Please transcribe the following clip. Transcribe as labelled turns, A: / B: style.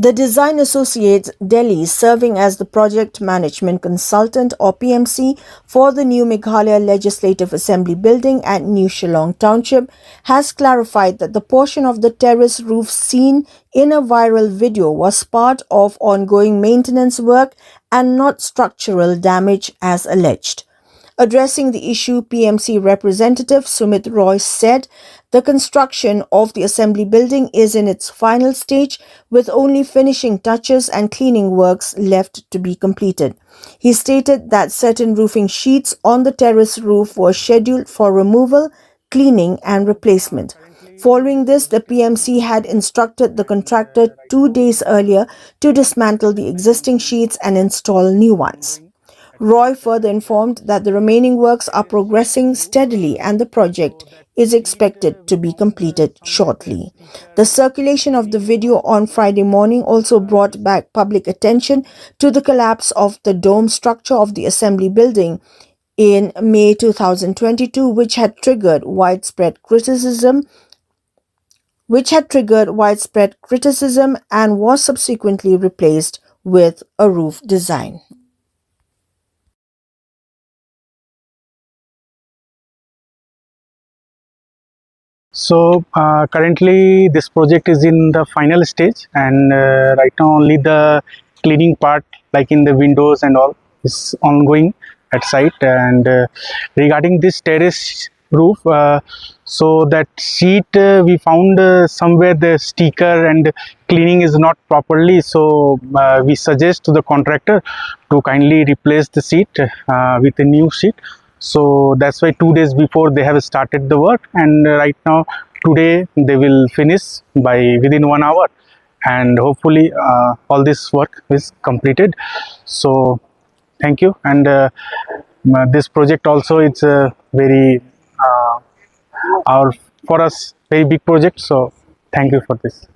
A: The Design Associates Delhi, serving as the project management consultant or PMC for the new Meghalaya Legislative Assembly building at New Shillong Township, has clarified that the portion of the terrace roof seen in a viral video was part of ongoing maintenance work and not structural damage as alleged. Addressing the issue, PMC representative Sumit Roy said the construction of the assembly building is in its final stage with only finishing touches and cleaning works left to be completed. He stated that certain roofing sheets on the terrace roof were scheduled for removal, cleaning and replacement. Following this, the PMC had instructed the contractor 2 days earlier to dismantle the existing sheets and install new ones. Roy further informed that the remaining works are progressing steadily and the project is expected to be completed shortly. The circulation of the video on Friday morning also brought back public attention to the collapse of the dome structure of the assembly building in May 2022, which had triggered widespread criticism and was subsequently replaced with a roof design.
B: So currently this project is in the final stage, and right now only the cleaning part like in the windows and all is ongoing at site. And regarding this terrace roof, so that sheet we found somewhere the sticker and cleaning is not properly, so we suggest to the contractor to kindly replace the sheet with a new sheet. So that's why 2 days before they have started the work, and right now today they will finish by within 1 hour, and hopefully all this work is completed. So thank you. And this project also, it's a very our for us very big project, so thank you for this.